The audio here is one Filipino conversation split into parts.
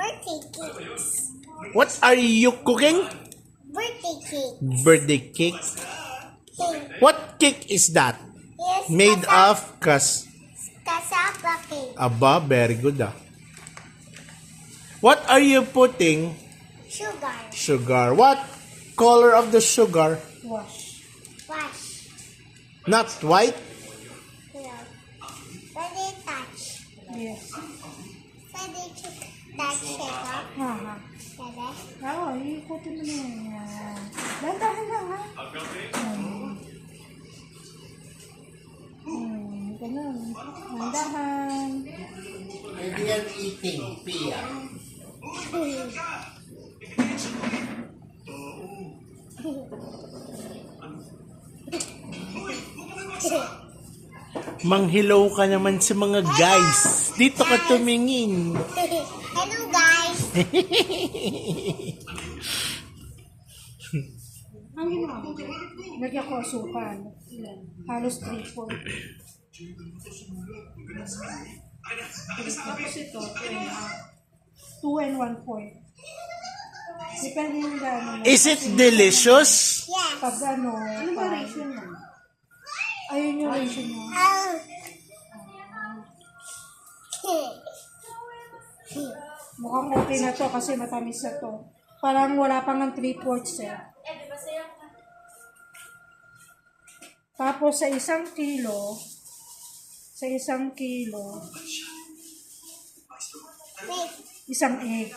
Birthday cakes. What are you cooking? Birthday cake. Birthday cake. Cake. What cake is that? Yes, Made of cassava cake. Aba, very good ah. What are you putting? Sugar. Sugar. What color of the sugar? Wash. Wash. Not white? No. Pwede touch. Yes. Pwede touch ito. Ha. Pwede. Oo, ikutin mo na yan. Dandahan lang ha. Ganun. Dandahan. Maybe I'm eating Pia. Manghilaw ka naman sa mga guys. Dito ka tumingin. Hello guys. Ang ginawa ko, lagyan ko asukal. Halos 3-4. Tapos ito, 2 and 1/4. Depende yung gano'n. Is it delicious? Yes. Pag ano ba ratio mo? Ayun yung ratio mo. Mukhang okay na to kasi matamis na to. Parang wala pang ng 3/4 eh. Tapos sa isang kilo, isang egg. Isa egg.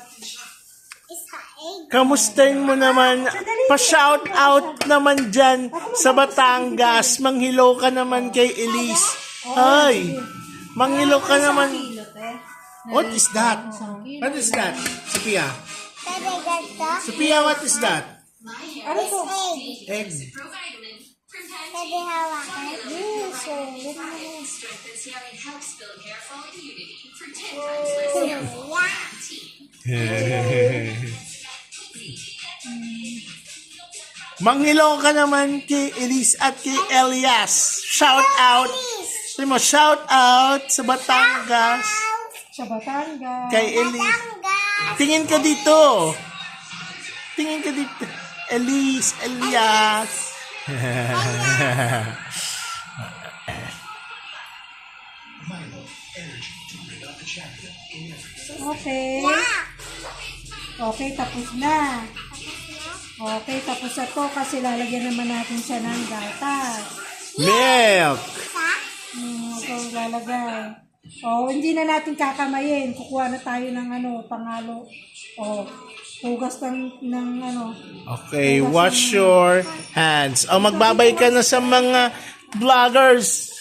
Kamustahin mo naman, pa-shout out naman dyan sa Batangas. Manghilaw ka naman kay Elise. Ay, manghilaw ka naman. What is that? What is that? Sophia? Pwede ganito. Sophia, what is that? Ano to? Egg. Egg. Pwede hawakan. Yes, so, Manghilaw ka naman kay Elise at kay Elias. Shout out. Sabi mo, shout out sa Batangas. sa Batangas. Kay Elise. Batangas. Tingin ka dito. Tingin ka dito. Elise, Elias. Okay. Okay, tapos na. Okay, tapos na to kasi lalagyan naman natin siya ng gatas. Milk. Ito lalagay. Hindi na natin kakamayin. Kukuha na tayo ng pangalo. Hugas ng Okay, wash your hands. Magbabay ka na sa mga vloggers.